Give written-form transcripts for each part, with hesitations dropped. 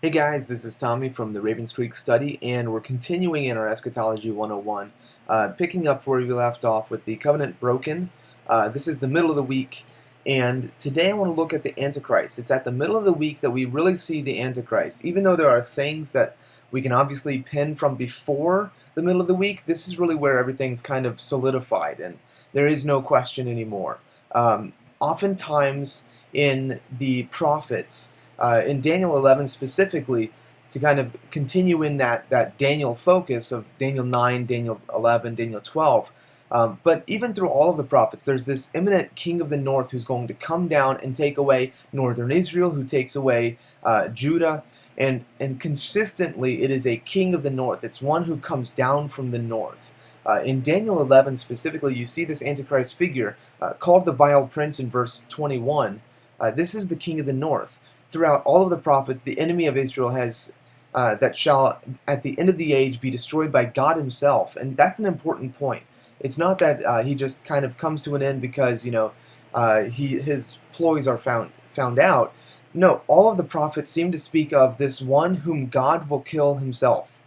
Hey guys, this is Tommy from the Ravens Creek Study, and we're continuing in our Eschatology 101, picking up where we left off with the covenant broken. This is the middle of the week, and today I want to look at the Antichrist. It's at the middle of the week that we really see the Antichrist. Even though there are things that we can obviously pin from before the middle of the week, this is really where everything's kind of solidified, and there is no question anymore. Oftentimes in the prophets, in Daniel 11 specifically, to kind of continue in that Daniel focus of Daniel 9, Daniel 11, Daniel 12. But even through all of the prophets, there's this imminent king of the north who's going to come down and take away northern Israel, who takes away Judah. And consistently, it is a king of the north. It's one who comes down from the north. In Daniel 11 specifically, you see this Antichrist figure called the vile prince in verse 21. This is the king of the north. Throughout all of the prophets, the enemy of Israel has that shall at the end of the age be destroyed by God himself. And that's an important point. It's not that he just kind of comes to an end because his ploys are found out. No, all of the prophets seem to speak of this one whom God will kill himself.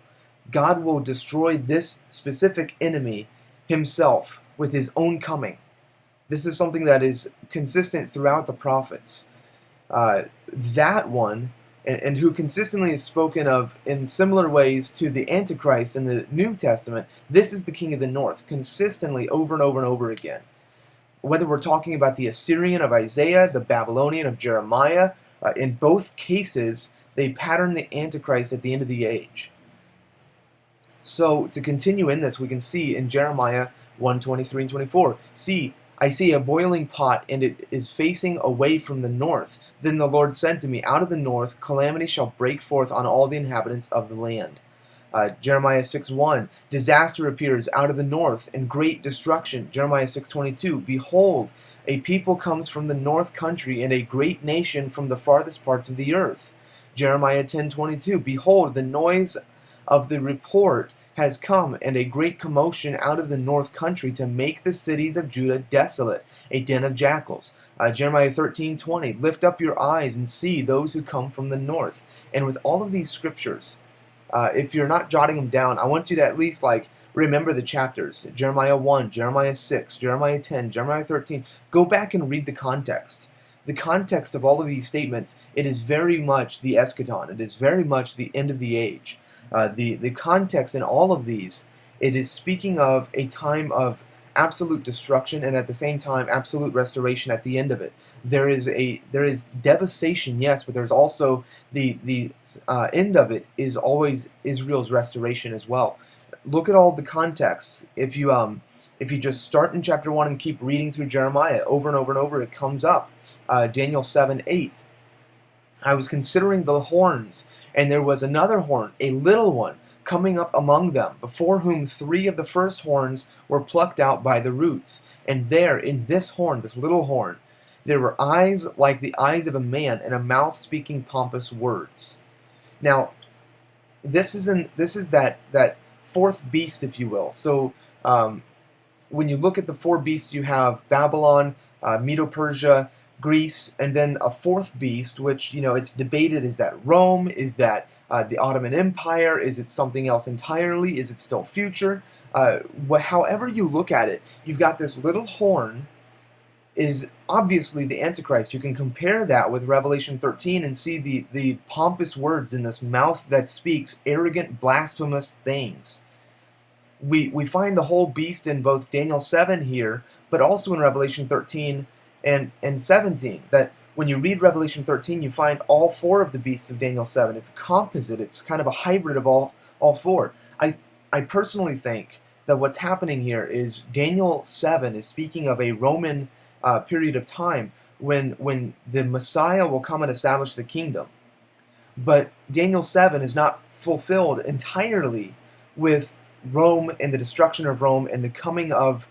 God will destroy this specific enemy himself with his own coming. This is something that is consistent throughout the prophets. That one, and who consistently is spoken of in similar ways to the Antichrist in the New Testament, this is the king of the north, consistently over and over and over again. Whether we're talking about the Assyrian of Isaiah, the Babylonian of Jeremiah, in both cases, they pattern the Antichrist at the end of the age. So, to continue in this, we can see in Jeremiah 1:23 and 24, see, I see a boiling pot, and it is facing away from the north. Then the Lord said to me, out of the north calamity shall break forth on all the inhabitants of the land. Jeremiah 6:1, disaster appears out of the north, and great destruction. Jeremiah 6:22, behold, a people comes from the north country, and a great nation from the farthest parts of the earth. Jeremiah 10:22, behold, the noise of the report has come, and a great commotion out of the north country to make the cities of Judah desolate, a den of jackals. Jeremiah 13:20, lift up your eyes and see those who come from the north. And with all of these scriptures, if you're not jotting them down, I want you to at least remember the chapters. Jeremiah 1, Jeremiah 6, Jeremiah 10, Jeremiah 13. Go back and read the context. The context of all of these statements, it is very much the eschaton. It is very much the end of the age. The context in all of these, it is speaking of a time of absolute destruction and at the same time absolute restoration at the end of it. There is devastation, yes, but there's also the end of it is always Israel's restoration as well. Look at all the contexts. If you just start in chapter 1 and keep reading through Jeremiah over and over and over, it comes up. Daniel 7:8. I was considering the horns, and there was another horn, a little one, coming up among them, before whom 3 of the first horns were plucked out by the roots. And there, in this horn, this little horn, there were eyes like the eyes of a man, and a mouth speaking pompous words. Now, this is that fourth beast, if you will. So, when you look at the 4 beasts, you have Babylon, Medo-Persia, Greece, and then a fourth beast, which, it's debated, is that Rome? Is that the Ottoman Empire? Is it something else entirely? Is it still future? However you look at it, you've got this little horn is obviously the Antichrist. You can compare that with Revelation 13 and see the pompous words in this mouth that speaks arrogant, blasphemous things. We find the whole beast in both Daniel 7 here, but also in Revelation 13 and 17, that when you read Revelation 13, you find all 4 of the beasts of Daniel 7. It's a composite. It's kind of a hybrid of all 4. I personally think that what's happening here is Daniel 7 is speaking of a Roman period of time when the Messiah will come and establish the kingdom. But Daniel 7 is not fulfilled entirely with Rome and the destruction of Rome and the coming of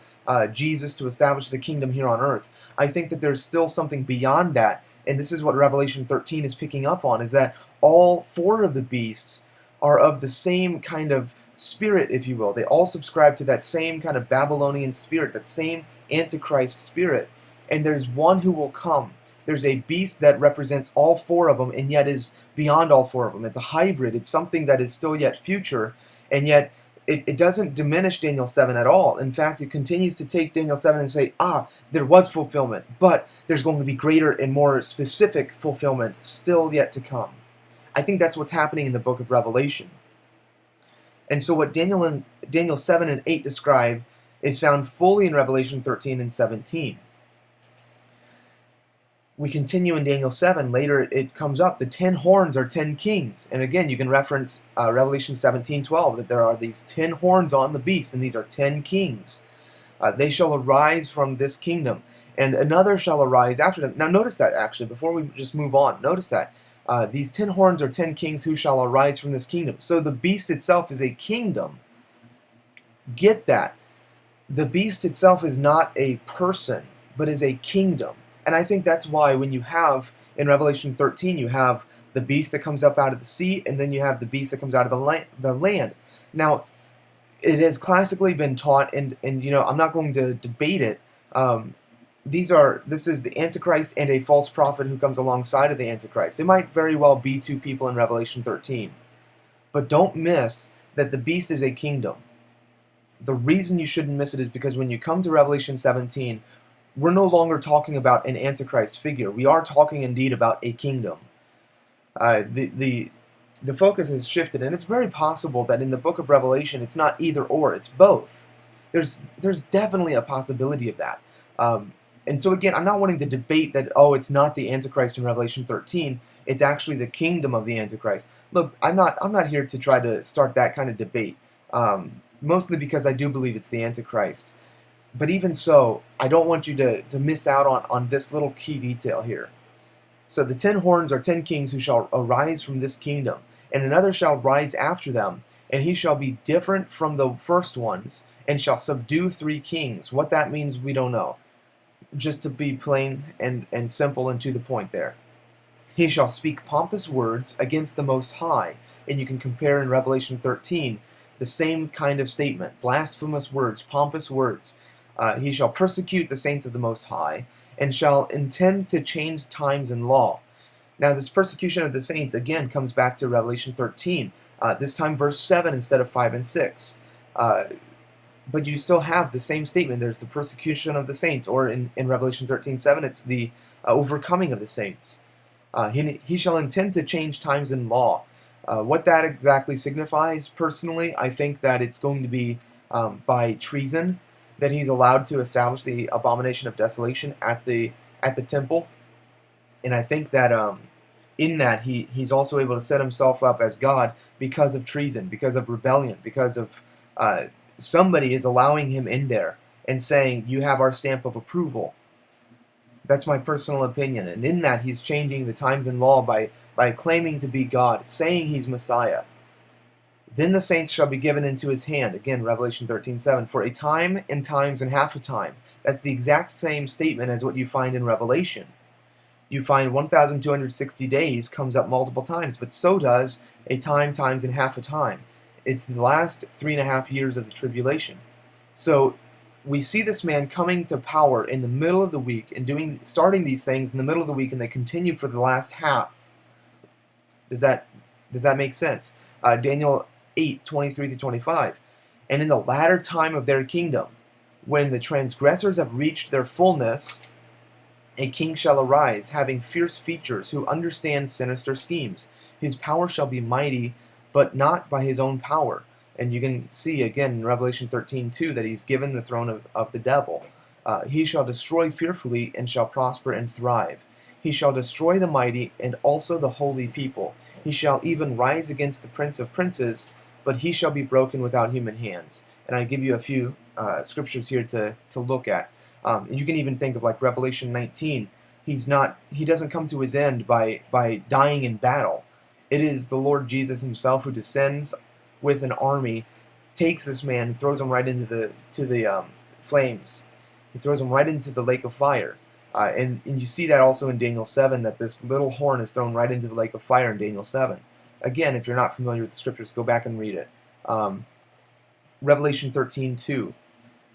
Jesus to establish the kingdom here on earth. I think that there's still something beyond that, and this is what Revelation 13 is picking up on, is that all 4 of the beasts are of the same kind of spirit, if you will. They all subscribe to that same kind of Babylonian spirit, that same Antichrist spirit. And there's one who will come. there's a beast that represents all four of them and yet is beyond all four of them. It's a hybrid. It's something that is still yet future, and yet it doesn't diminish Daniel 7 at all. In fact, it continues to take Daniel 7 and say, there was fulfillment, but there's going to be greater and more specific fulfillment still yet to come. I think that's what's happening in the book of Revelation. And so what Daniel 7 and 8 describe is found fully in Revelation 13 and 17. We continue in Daniel 7. Later it comes up, the 10 horns are 10 kings. And again, you can reference Revelation 17:12, that there are these 10 horns on the beast, and these are 10 kings. They shall arise from this kingdom, and another shall arise after them. Now notice that, actually, before we just move on, notice that. These 10 horns are 10 kings who shall arise from this kingdom. So the beast itself is a kingdom. Get that. The beast itself is not a person, but is a kingdom. And I think that's why when you have, in Revelation 13, you have the beast that comes up out of the sea, and then you have the beast that comes out of the land. Now, it has classically been taught, and I'm not going to debate it. This is the Antichrist and a false prophet who comes alongside of the Antichrist. It might very well be two people in Revelation 13. But don't miss that the beast is a kingdom. The reason you shouldn't miss it is because when you come to Revelation 17, we're no longer talking about an Antichrist figure. We are talking indeed about a kingdom. The focus has shifted, and it's very possible that in the book of Revelation it's not either or, it's both. There's definitely a possibility of that. And so again, I'm not wanting to debate that, it's not the Antichrist in Revelation 13, it's actually the kingdom of the Antichrist. Look, I'm not here to try to start that kind of debate, mostly because I do believe it's the Antichrist. But even so, I don't want you to miss out on this little key detail here. So the 10 horns are 10 kings who shall arise from this kingdom, and another shall rise after them, and he shall be different from the first ones, and shall subdue 3 kings. What that means, we don't know. Just to be plain and simple and to the point there. He shall speak pompous words against the Most High, and you can compare in Revelation 13 the same kind of statement, blasphemous words, pompous words. He shall persecute the saints of the Most High, and shall intend to change times and law. Now this persecution of the saints, again, comes back to Revelation 13, this time verse 7 instead of 5 and 6. But you still have the same statement. There's the persecution of the saints, or in Revelation 13:7, it's the overcoming of the saints. He shall intend to change times and law. What that exactly signifies, personally, I think that it's going to be by treason, that he's allowed to establish the abomination of desolation at the temple. And I think that in that he's also able to set himself up as God because of treason, because of rebellion, because of somebody is allowing him in there and saying, you have our stamp of approval. That's my personal opinion. And in that, he's changing the times and law by claiming to be God, saying he's Messiah. Then the saints shall be given into his hand. Again, Revelation 13:7. For a time and times and half a time. That's the exact same statement as what you find in Revelation. You find 1,260 days comes up multiple times, but so does a time, times, and half a time. It's the last 3.5 years of the tribulation. So we see this man coming to power in the middle of the week and starting these things in the middle of the week, and they continue for the last half. Does that make sense? Daniel 8:23-25. And in the latter time of their kingdom, when the transgressors have reached their fullness, a king shall arise, having fierce features, who understands sinister schemes. His power shall be mighty, but not by his own power. And you can see again in Revelation 13:2 that he's given the throne of the devil. He shall destroy fearfully and shall prosper and thrive. He shall destroy the mighty and also the holy people. He shall even rise against the prince of princes, but he shall be broken without human hands. And I give you a few scriptures here to look at. And you can even think of like Revelation 19. He doesn't come to his end by dying in battle. It is the Lord Jesus himself who descends with an army, takes this man and throws him right into the flames. He throws him right into the lake of fire. And you see that also in Daniel 7, that this little horn is thrown right into the lake of fire in Daniel 7. Again, if you're not familiar with the scriptures, go back and read it. Revelation 13:2.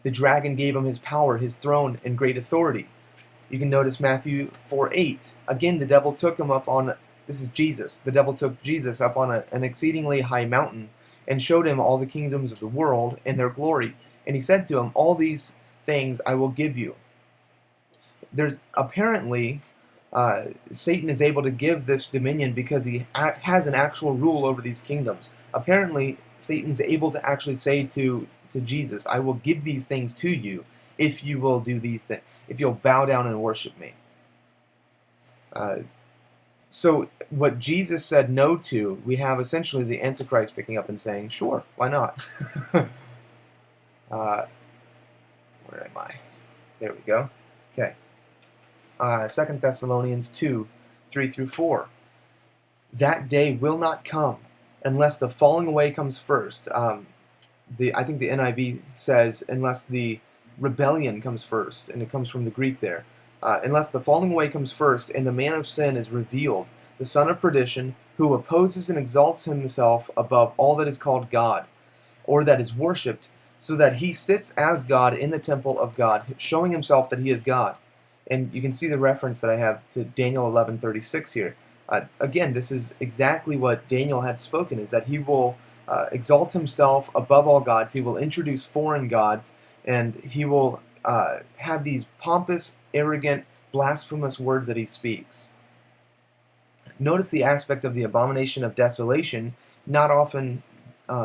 The dragon gave him his power, his throne, and great authority. You can notice Matthew 4:8. Again, the devil took him up on, this is Jesus, the devil took Jesus up on an exceedingly high mountain and showed him all the kingdoms of the world and their glory. And he said to him, all these things I will give you. There's apparently, Satan is able to give this dominion because he has an actual rule over these kingdoms. Apparently, Satan's able to actually say to Jesus, I will give these things to you if you will do these things, if you'll bow down and worship me. So what Jesus said no to, we have essentially the Antichrist picking up and saying, sure, why not? Where am I? There we go. Okay. 2 Thessalonians 2, 3 through 4. That day will not come unless the falling away comes first. I think the NIV says unless the rebellion comes first, and it comes from the Greek there. Unless the falling away comes first, and the man of sin is revealed, the son of perdition, who opposes and exalts himself above all that is called God, or that is worshipped, so that he sits as God in the temple of God, showing himself that he is God. And you can see the reference that I have to Daniel 11:36 here. Again, this is exactly what Daniel had spoken, is that he will exalt himself above all gods, he will introduce foreign gods, and he will have these pompous, arrogant, blasphemous words that he speaks. Notice the aspect of the abomination of desolation, not often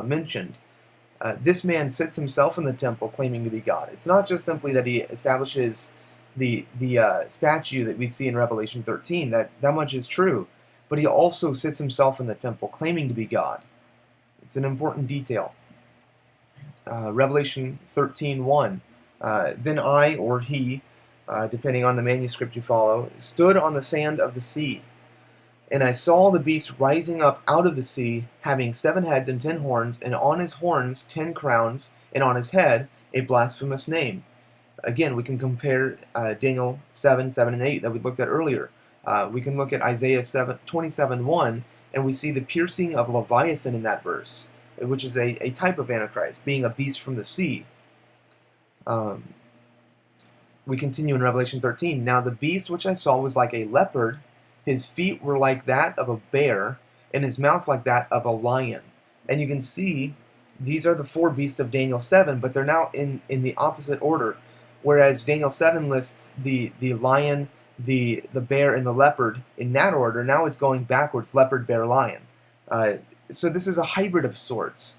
mentioned. This man sits himself in the temple claiming to be God. It's not just simply that he establishes the statue that we see in Revelation 13, that much is true, but he also sits himself in the temple claiming to be God. It's an important detail. Revelation 13:1. Then I, or he, depending on the manuscript you follow, stood on the sand of the sea, and I saw the beast rising up out of the sea, having 7 heads and 10 horns, and on his horns 10 crowns, and on his head a blasphemous name. Again, we can compare Daniel 7, 7, and 8 that we looked at earlier. We can look at Isaiah 27:1, and we see the piercing of Leviathan in that verse, which is a type of Antichrist, being a beast from the sea. We continue in Revelation 13. Now the beast which I saw was like a leopard, his feet were like that of a bear, and his mouth like that of a lion. And you can see these are the 4 beasts of Daniel 7, but they're now in the opposite order. Whereas Daniel 7 lists the lion, the bear, and the leopard in that order, now it's going backwards, leopard, bear, lion. So this is a hybrid of sorts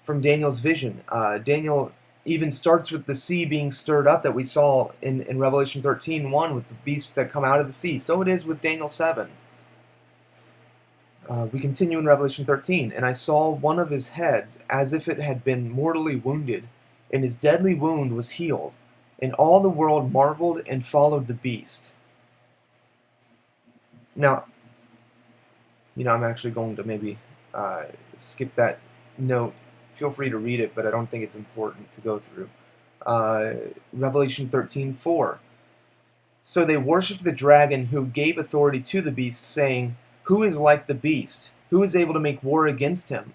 from Daniel's vision. Daniel even starts with the sea being stirred up that we saw in Revelation 13:1 with the beasts that come out of the sea. So it is with Daniel 7. We continue in Revelation 13. And I saw one of his heads as if it had been mortally wounded, and his deadly wound was healed. And all the world marveled and followed the beast. Now, I'm actually going to maybe skip that note. Feel free to read it, but I don't think it's important to go through. Revelation 13:4. So they worshipped the dragon who gave authority to the beast, saying, who is like the beast? Who is able to make war against him?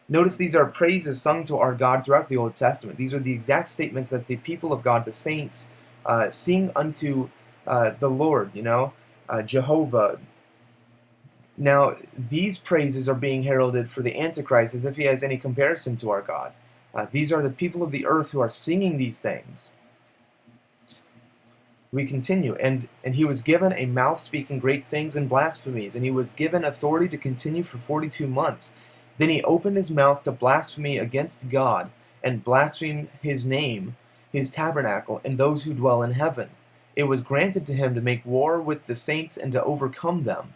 Notice these are praises sung to our God throughout the Old Testament. These are the exact statements that the people of God, the saints, sing unto the Lord, Jehovah. Now, these praises are being heralded for the Antichrist as if he has any comparison to our God. These are the people of the earth who are singing these things. We continue, and he was given a mouth speaking great things and blasphemies, and he was given authority to continue for 42 months. Then he opened his mouth to blaspheme against God, and blaspheme his name, his tabernacle, and those who dwell in heaven. It was granted to him to make war with the saints and to overcome them.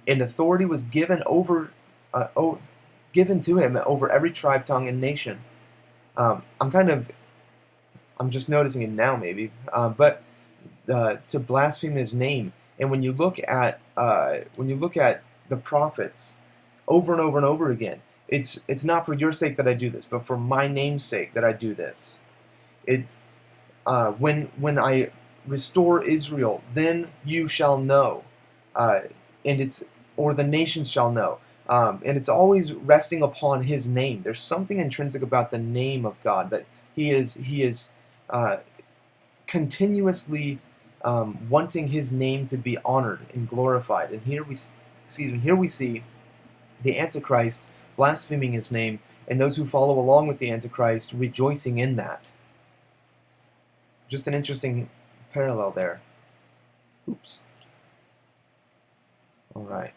And authority was given to him over every tribe, tongue, and nation. I'm just noticing it now, maybe, but to blaspheme his name. And when you look at the prophets, over and over and over again, it's not for your sake that I do this, but for my name's sake that I do this. When I restore Israel, then you shall know, or the nations shall know. And it's always resting upon his name. There's something intrinsic about the name of God, that he is continuously wanting his name to be honored and glorified. And here we see the Antichrist blaspheming his name, and those who follow along with the Antichrist rejoicing in that. Just an interesting parallel there. Oops. All right.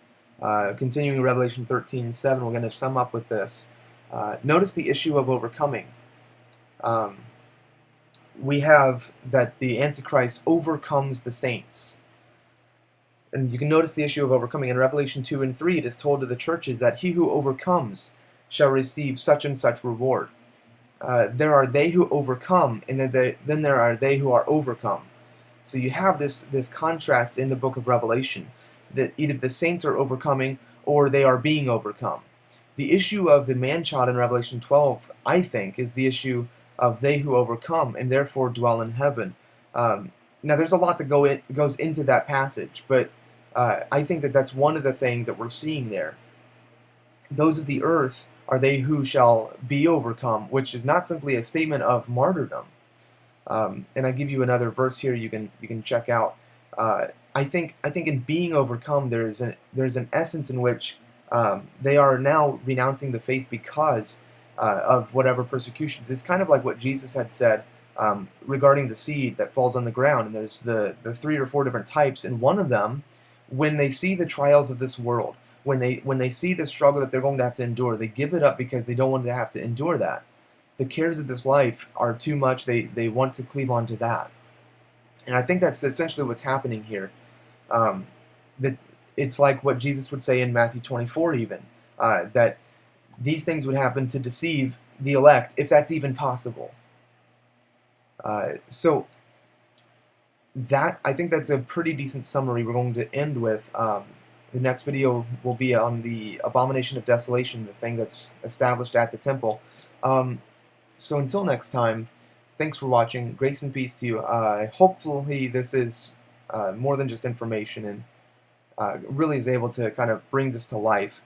Continuing Revelation 13:7, we're going to sum up with this. Notice the issue of overcoming. We have that the Antichrist overcomes the saints. And you can notice the issue of overcoming. In Revelation 2 and 3, it is told to the churches that he who overcomes shall receive such and such reward. There are they who overcome, and then there are they who are overcome. So you have this contrast in the book of Revelation, that either the saints are overcoming or they are being overcome. The issue of the man-child in Revelation 12, I think, is the issue of they who overcome and therefore dwell in heaven. Now, there's a lot that goes into that passage, but I think that that's one of the things that we're seeing there. Those of the earth are they who shall be overcome, which is not simply a statement of martyrdom. And I give you another verse here you can check out. I think in being overcome there's an essence in which they are now renouncing the faith because of whatever persecutions. It's kind of like what Jesus had said regarding the seed that falls on the ground, and there's the 3 or 4 different types, and one of them, when they see the trials of this world, when they see the struggle that they're going to have to endure, they give it up because they don't want to have to endure that. The cares of this life are too much. They want to cleave onto that. And I think that's essentially what's happening here. That it's like what Jesus would say in Matthew 24 even, that these things would happen to deceive the elect, if that's even possible. So that, I think that's a pretty decent summary we're going to end with. The next video will be on the abomination of desolation, the thing that's established at the temple. So until next time, thanks for watching. Grace and peace to you. Hopefully this is more than just information and really is able to kind of bring this to life.